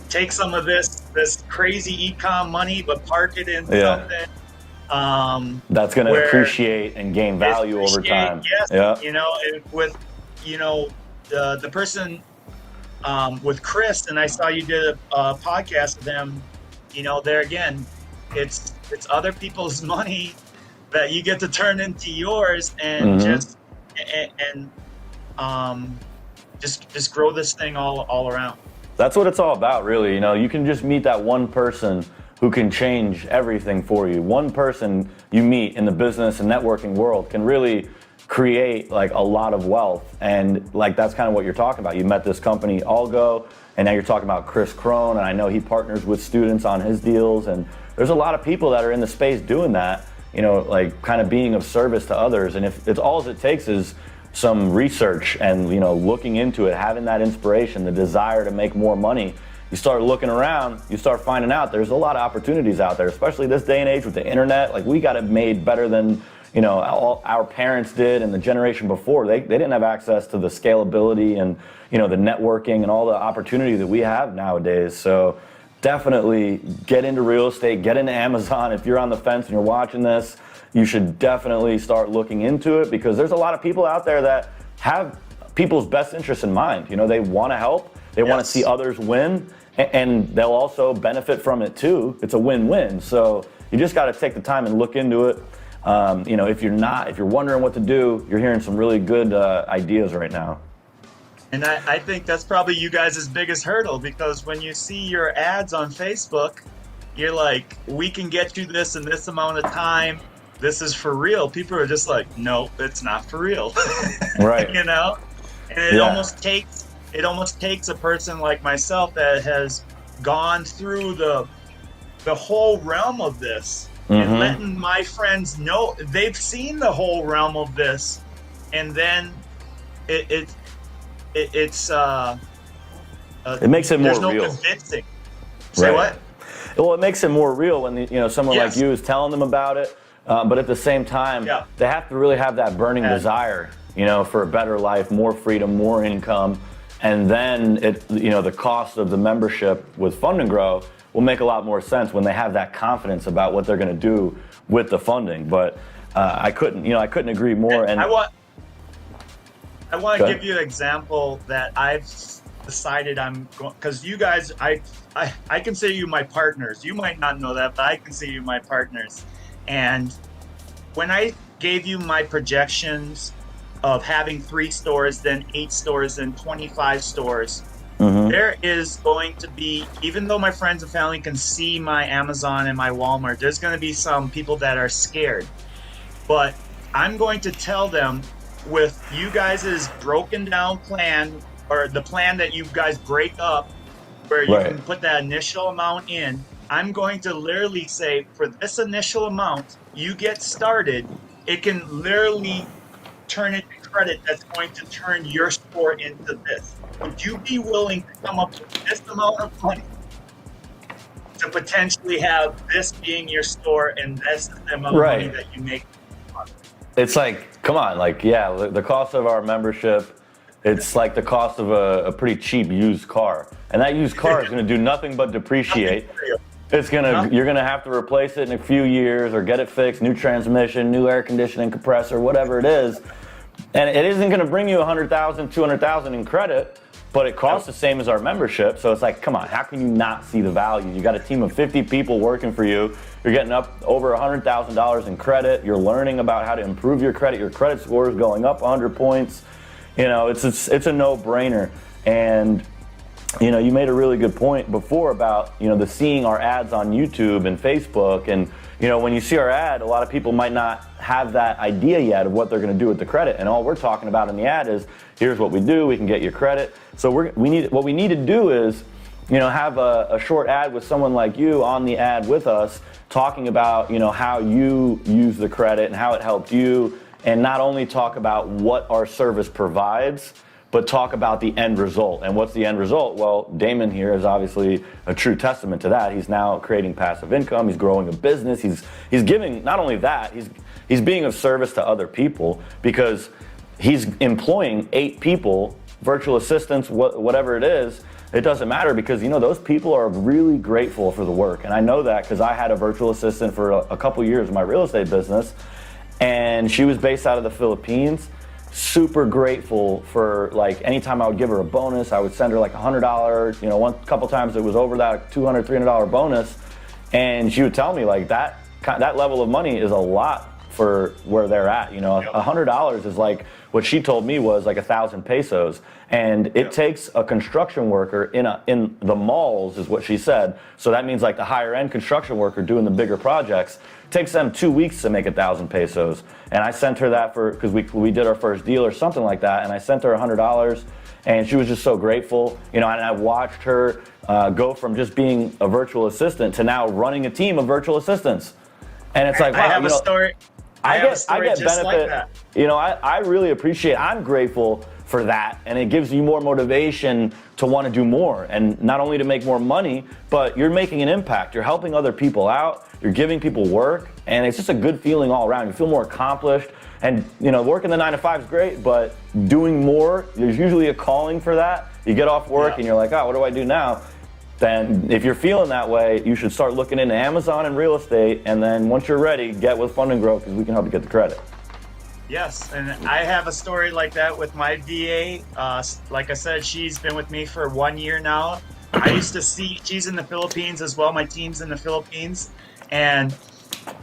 take some of this crazy e-com money, but park it in something that's going to appreciate and gain value over time. Yes, with the person with Chris, and I saw you did a podcast with them. There again, it's other people's money that you get to turn into yours, and just grow this thing all around. That's what it's all about, really. You can just meet that one person who can change everything for you. One person you meet in the business and networking world can really create like a lot of wealth. And like that's kind of what you're talking about. You met this company, Allgo, and now you're talking about Chris Crone, and I know he partners with students on his deals. And there's a lot of people that are in the space doing that, like kind of being of service to others. And if it's all it takes is some research and looking into it, having that inspiration, the desire to make more money, you start looking around, you start finding out there's a lot of opportunities out there, especially this day and age with the internet. Like we got it made better than all our parents did and the generation before. They didn't have access to the scalability and the networking and all the opportunity that we have nowadays. So definitely get into real estate, get into Amazon. If you're on the fence and you're watching this, you should definitely start looking into it, because there's a lot of people out there that have people's best interests in mind. They want to help, they want to see others win, and they'll also benefit from it too. It's a win-win. So you just got to take the time and look into it. If you're wondering what to do, you're hearing some really good ideas right now. And I think that's probably you guys' biggest hurdle, because when you see your ads on Facebook, you're like, we can get you this in this amount of time. This is for real. People are just like, no, it's not for real. Right. And it almost takes a person like myself that has gone through the whole realm of this, and letting my friends know they've seen the whole realm of this, and then it makes it more there's no real. convincing. Say what? Well, it makes it more real when someone like you is telling them about it, but at the same time, they have to really have that burning desire, for a better life, more freedom, more income, and then the cost of the membership with Fund&Grow will make a lot more sense when they have that confidence about what they're going to do with the funding. But I couldn't agree more. And I want to give you an example that I've decided I'm going, because you guys, I consider you my partners. You might not know that, but I consider you my partners. And when I gave you my projections of having 3 stores, then 8 stores, then 25 stores, there is going to be, even though my friends and family can see my Amazon and my Walmart, there's going to be some people that are scared. But I'm going to tell them, with you guys' broken down plan, or the plan that you guys break up, where you can put that initial amount in, I'm going to literally say, for this initial amount, you get started, it can literally turn into credit that's going to turn your store into this. Would you be willing to come up with this amount of money to potentially have this being your store, and this is the amount of money that you make? It's like, come on, the cost of our membership, it's like the cost of a pretty cheap used car. And that used car is going to do nothing but depreciate. You're gonna have to replace it in a few years, or get it fixed, new transmission, new air conditioning compressor, whatever it is. And it isn't gonna bring you $100,000, $200,000 in credit, but it costs the same as our membership. So it's like, come on, how can you not see the value? You got a team of 50 people working for you. You're getting up over $100,000 in credit. You're learning about how to improve your credit. Your credit score is going up 100 points. It's a no-brainer. And you made a really good point before about the seeing our ads on YouTube and Facebook, and when you see our ad, a lot of people might not have that idea yet of what they're going to do with the credit. And all we're talking about in the ad is, here's what we do. We can get you credit. So what we need to do is have a short ad with someone like you on the ad with us, talking about how you use the credit and how it helped you, and not only talk about what our service provides, but talk about the end result. And what's the end result? Well, Damon here is obviously a true testament to that. He's now creating passive income. He's growing a business. He's giving, not only that, he's being of service to other people, because he's employing 8 people, virtual assistants, whatever it is. It doesn't matter, because those people are really grateful for the work. And I know that because I had a virtual assistant for a couple years in my real estate business, and she was based out of the Philippines. Super grateful for, anytime I would give her a bonus, I would send her $100, couple times it was over that $200, $300 bonus, and she would tell me that level of money is a lot for where they're at. $100 is like, what she told me was 1,000 pesos, and it takes a construction worker in the malls, is what she said. So that means the higher end construction worker doing the bigger projects, takes them 2 weeks to make 1,000 pesos. And I sent her that because we did our first deal or something like that, and I sent her $100, and she was just so grateful. And I watched her go from just being a virtual assistant to now running a team of virtual assistants. And it's like, wow, I have a story. I get benefit. Like that. I really appreciate. I'm grateful for that, and it gives you more motivation to want to do more, and not only to make more money, but you're making an impact. You're helping other people out. You're giving people work, and it's just a good feeling all around. You feel more accomplished, and working the 9 to 5 is great, but doing more, there's usually a calling for that. You get off work and you're like, oh, what do I do now? Then if you're feeling that way, you should start looking into Amazon and real estate, and then once you're ready, get with Fund&Grow, because we can help you get the credit. Yes, and I have a story like that with my VA. Like I said, she's been with me for 1 year now. I used to see, she's in the Philippines as well. My team's in the Philippines. And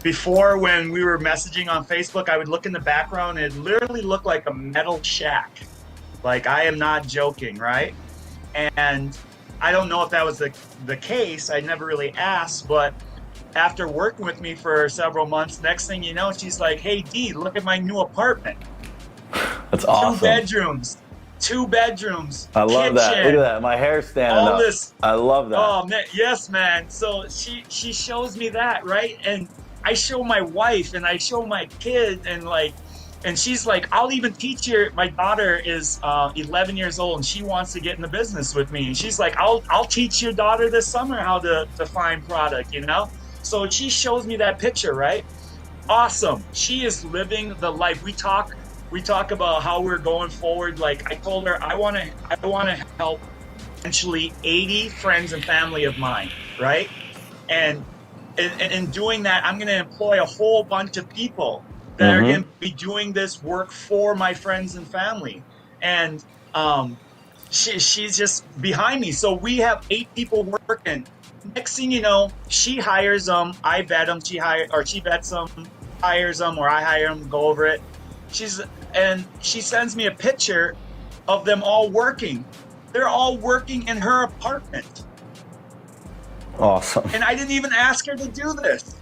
before, when we were messaging on Facebook, I would look in the background and it literally looked like a metal shack. Like, I am not joking, right? And I don't know if that was the case. I never really asked, but after working with me for several months, next thing you know, she's like, "Hey, D, look at my new apartment. That's awesome. Two bedrooms. I love that. Look at that. My hair's standing all up. This. I love that. Oh man, yes, man. So she shows me that, right? And I show my wife and I show my kid, and she's like, "I'll even teach her." My daughter is 11 years old and she wants to get in the business with me. And she's like, I'll teach your daughter this summer how to find product, you know? So she shows me that picture, right? Awesome. She is living the life. We talk about how we're going forward. Like, I told her, I want to help essentially 80 friends and family of mine, right? And in doing that, I'm going to employ a whole bunch of people that are going to be doing this work for my friends and family. And she's just behind me. So we have 8 people working. Next thing you know, she hires them. I vet them. She vets them, hires them, or I hire them, go over it. She sends me a picture of them all working. They're all working in her apartment. Awesome. And I didn't even ask her to do this.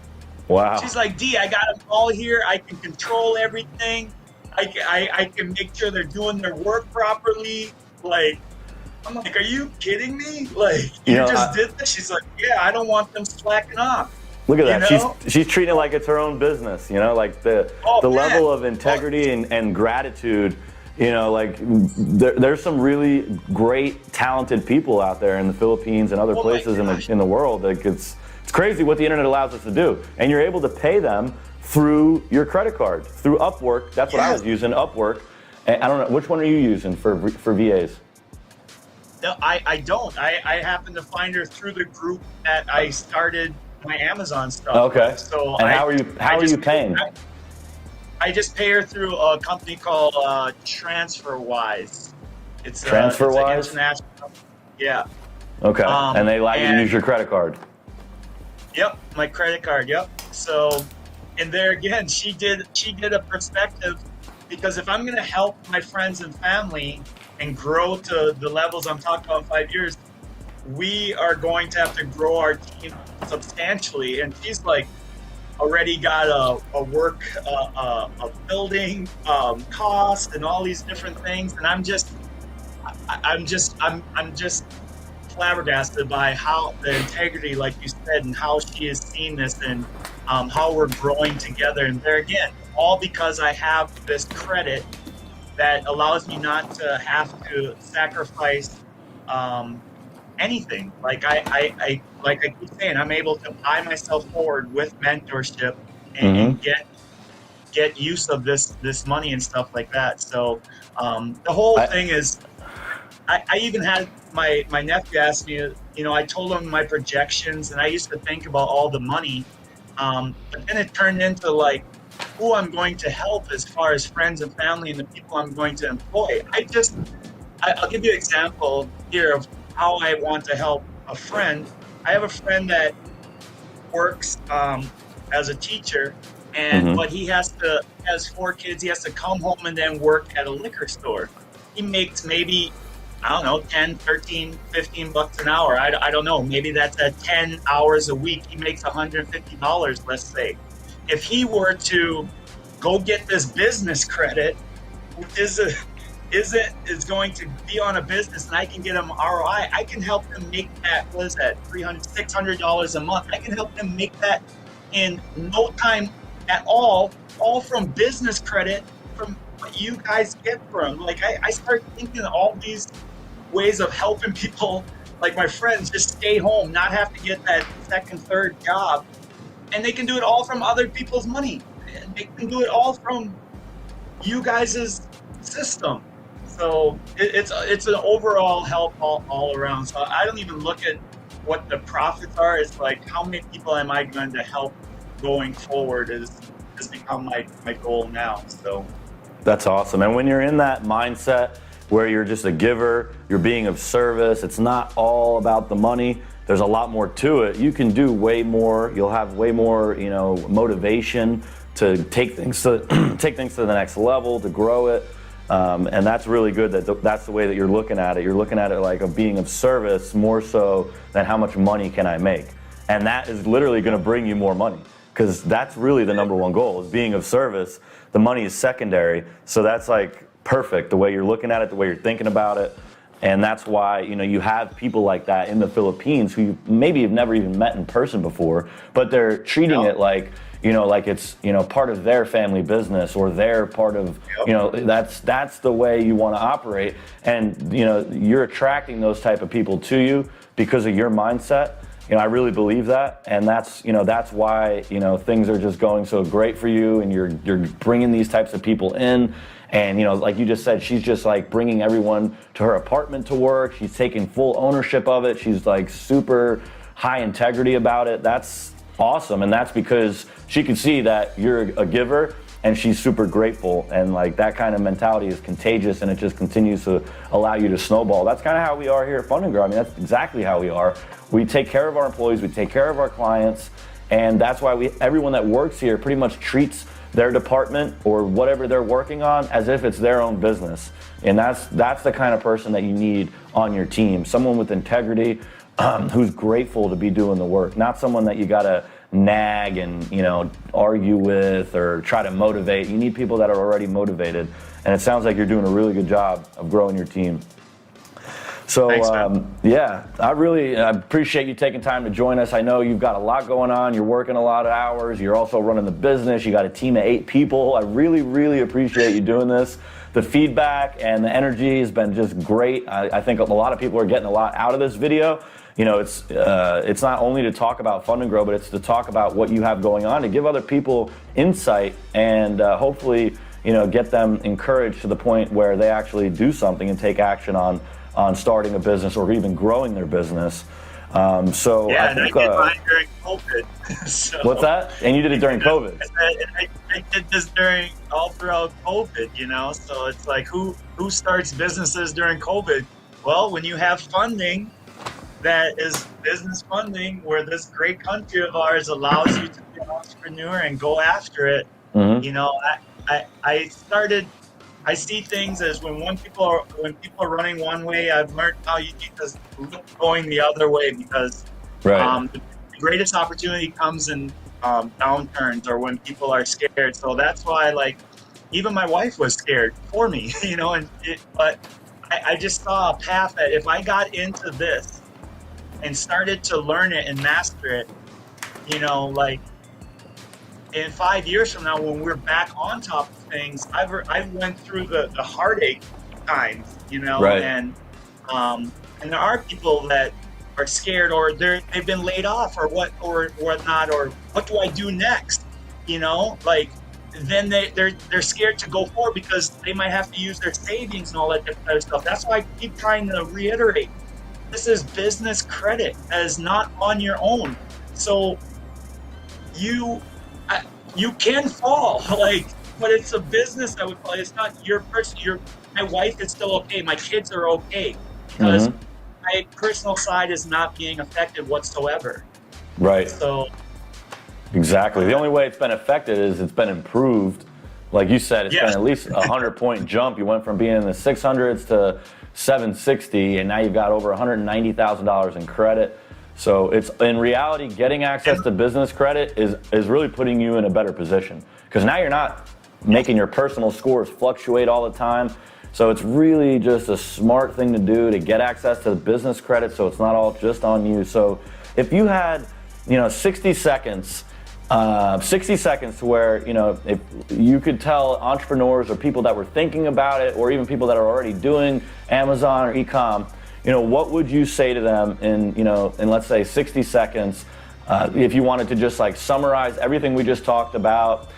Wow. She's like, "D, I got them all here. I can control everything. I can make sure they're doing their work properly." Like, I'm like, "Are you kidding me? Like, you just did this?" She's like, "Yeah, I don't want them slacking off." Look at that. She's treating it like it's her own business, you know, like the level of integrity and gratitude, you know, like there's some really great, talented people out there in the Philippines and other places in the world. Like, it's crazy what the internet allows us to do. And you're able to pay them through your credit card, through Upwork. That's what I was using, Upwork. And I don't know, which one are you using for VAs? No, I don't. I happen to find her through the group that I started my Amazon stuff. Okay. With. So and how are you paying? I just pay her through a company called TransferWise. It's TransferWise? It's an international company. Yeah. Okay. And they allow you to use your credit card. Yep, my credit card. Yep. So, and there again, she did a perspective, because if I'm going to help my friends and family and grow to the levels I'm talking about in 5 years, we are going to have to grow our team substantially. And she's like already got a building cost and all these different things. And I'm just flabbergasted by how the integrity, like you said, and how she has seen this, and how we're growing together. And there again, all because I have this credit that allows me not to have to sacrifice anything. Like I keep saying, I'm able to buy myself forward with mentorship and get use of this money and stuff like that. So the whole thing is, I even had my nephew ask me, you know, I told him my projections, and I used to think about all the money, but then it turned into like who I'm going to help as far as friends and family and the people I'm going to employ. I'll give you an example here of how I want to help a friend. I have a friend that works as a teacher, and but he has 4 kids. He has to come home and then work at a liquor store. He makes maybe, I don't know, 10, 13, 15 bucks an hour. I don't know. Maybe that's at 10 hours a week. He makes $150, let's say. If he were to go get this business credit, which is going to be on a business, and I can get him ROI, I can help him make that, what is that, $300, $600 a month. I can help him make that in no time at all from business credit, from what you guys get from. Like, I start thinking of all these ways of helping people, like my friends, just stay home, not have to get that second, third job. And they can do it all from other people's money. And they can do it all from you guys' system. So it's an overall help all around. So I don't even look at what the profits are. It's like, how many people am I going to help going forward has become my goal now. So that's awesome. And when you're in that mindset where you're just a giver, you're being of service. It's not all about the money. There's a lot more to it. You can do way more. You'll have way more, motivation to take things to the next level, to grow it. And that's really good that's the way that you're looking at it. You're looking at it like a being of service more so than how much money can I make. And that is literally going to bring you more money, because that's really the number one goal, is being of service. The money is secondary. So that's like perfect, the way you're looking at it, the way you're thinking about it. And that's why, you have people like that in the Philippines who maybe you've never even met in person before, but they're treating it like, like it's, part of their family business, or their part of, that's the way you want to operate. And, you're attracting those type of people to you because of your mindset. I really believe that. And that's why, things are just going so great for you, and you're bringing these types of people in. And, like you just said, she's just like bringing everyone to her apartment to work. She's taking full ownership of it. She's like super high integrity about it. That's awesome. And that's because she can see that you're a giver, and she's super grateful. And like that kind of mentality is contagious, and it just continues to allow you to snowball. That's kind of how we are here at Fund&Grow. I mean, that's exactly how we are. We take care of our employees, we take care of our clients, and that's why everyone that works here pretty much treats their department or whatever they're working on as if it's their own business. And that's the kind of person that you need on your team. Someone with integrity, who's grateful to be doing the work, not someone that you gotta nag and argue with or try to motivate. You need people that are already motivated, and it sounds like you're doing a really good job of growing your team. So Thanks, I really appreciate you taking time to join us. I know you've got a lot going on. You're working a lot of hours. You're also running the business. You got a team of 8 people. I really, really appreciate you doing this. The feedback and the energy has been just great. I think a lot of people are getting a lot out of this video. It's not only to talk about Fund&Grow, but it's to talk about what you have going on, to give other people insight, and hopefully, get them encouraged to the point where they actually do something and take action on starting a business or even growing their business. I think, did mine during COVID. So, what's that? And you did it during COVID. I did this all throughout COVID, so it's like, who starts businesses during COVID? Well, when you have funding that is business funding, where this great country of ours allows you to be an entrepreneur and go after it. I see things as when people are running one way, I've learned how you need to look going the other way, because the greatest opportunity comes in downturns, or when people are scared. So that's why, like, even my wife was scared for me, but I just saw a path that if I got into this and started to learn it and master it, like, in 5 years from now, when we're back on top of things, I went through the heartache times, and there are people that are scared, or they've been laid off, or whatnot, or what do I do next? Like, then they're scared to go forward because they might have to use their savings and all that different kind of stuff. That's why I keep trying to reiterate, this is business credit, as not on your own. So you can fall, but it's a business. I would call it. It's not your person. My wife is still okay. My kids are okay, because my personal side is not being affected whatsoever. Right. So. Exactly. The only way it's been affected is it's been improved. Like you said, it's been at least a 100-point jump. You went from being in the 600s to 760, and now you've got over $190,000 in credit. So it's, in reality, getting access to business credit is really putting you in a better position, because now you're not making your personal scores fluctuate all the time. So it's really just a smart thing to do to get access to the business credit, so it's not all just on you. So if you had, 60 seconds to where, if you could tell entrepreneurs or people that were thinking about it, or even people that are already doing Amazon or e-com, what would you say to them in let's say 60 seconds, if you wanted to just like summarize everything we just talked about?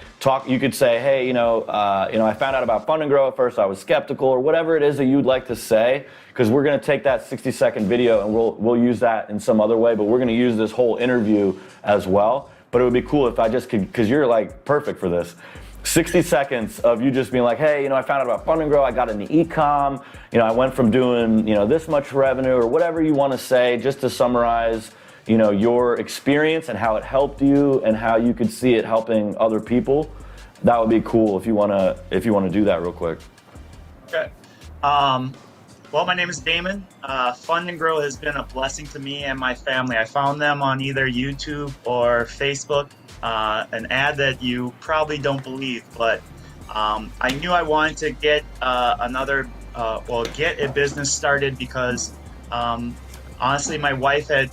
You could say, hey, I found out about Fund&Grow at first. I was skeptical, or whatever it is that you'd like to say, because we're going to take that 60-second video and we'll use that in some other way, but we're going to use this whole interview as well. But it would be cool if I just could, because you're like perfect for this. 60 seconds of you just being like, hey, I found out about Fund&Grow, I got into e-com, I went from doing, this much revenue, or whatever you want to say, just to summarize, your experience and how it helped you and how you could see it helping other people. That would be cool if you want to do that real quick. Okay. Well, my name is Damon. Fund&Grow has been a blessing to me and my family. I found them on either YouTube or Facebook. An ad that you probably don't believe, but I knew I wanted to get get a business started because honestly, my wife had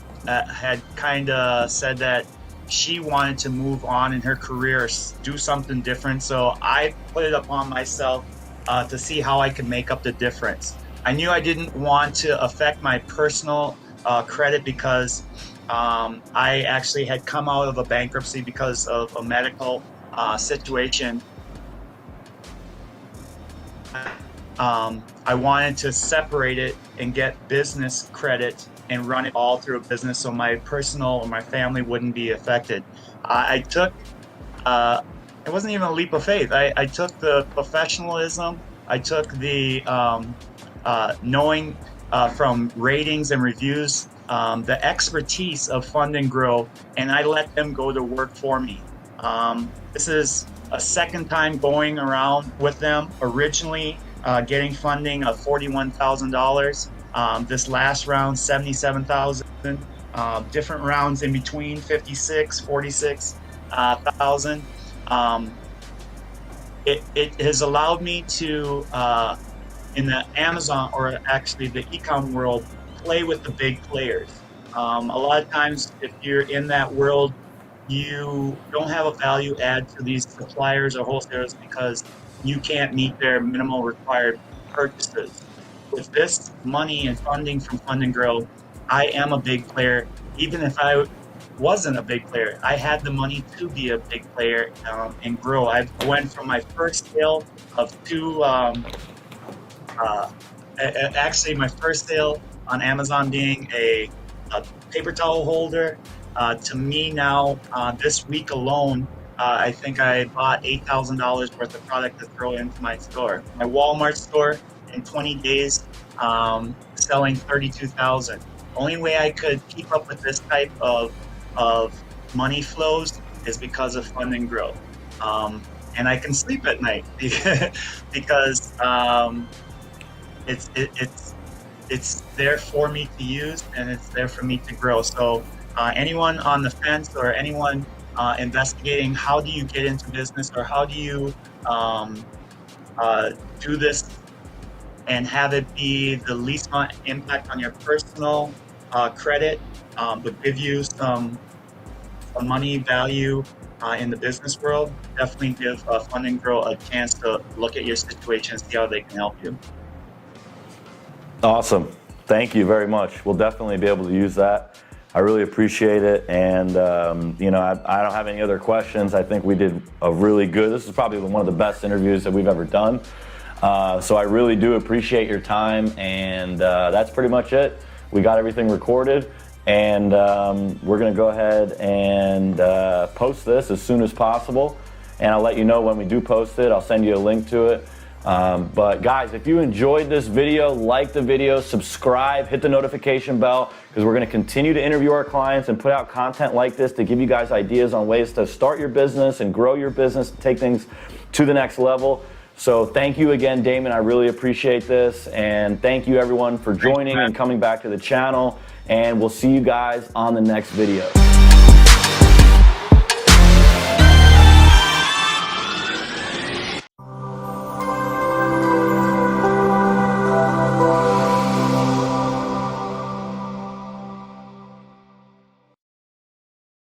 kind of said that she wanted to move on in her career, do something different. So I put it upon myself to see how I could make up the difference. I knew I didn't want to affect my personal credit because I actually had come out of a bankruptcy because of a medical situation. I wanted to separate it and get business credit and run it all through a business so my personal or my family wouldn't be affected. I took, it wasn't even a leap of faith. I took the professionalism, I took the knowing from ratings and reviews, the expertise of Fund&Grow, and I let them go to work for me. This is a second time going around with them. Originally getting funding of $41,000. This last round, $77,000. Different rounds in between, $56,000, $46,000. It has allowed me to, in the Amazon, or actually the e-com world, play with the big players. A lot of times, if you're in that world, you don't have a value add to these suppliers or wholesalers because you can't meet their minimal required purchases. With this money and funding from Fund&Grow, I am a big player. Even if I wasn't a big player, I had the money to be a big player and grow. I went from my first sale of actually my first sale on Amazon being a paper towel holder to me now this week alone, I think I bought $8,000 worth of product to throw into my store. My Walmart store in 20 days selling $32,000. Only way I could keep up with this type of money flows is because of Fund&Grow. And I can sleep at night because it's there for me to use and it's there for me to grow. So anyone on the fence or anyone investigating how do you get into business or how do you do this and have it be the least amount of impact on your personal credit, but give you some money value in the business world, definitely give Fund&Grow a chance to look at your situation and see how they can help you. Awesome. Thank you very much. We'll definitely be able to use that. I really appreciate it. And, I don't have any other questions. I think we did a really good, this is probably one of the best interviews that we've ever done. So I really do appreciate your time. And that's pretty much it. We got everything recorded. And we're going to go ahead and post this as soon as possible. And I'll let you know when we do post it. I'll send you a link to it. But guys, if you enjoyed this video, like the video, subscribe, hit the notification bell, because we're going to continue to interview our clients and put out content like this to give you guys ideas on ways to start your business and grow your business, take things to the next level. So thank you again, Damon. I really appreciate this. And thank you everyone for joining and coming back to the channel. And we'll see you guys on the next video.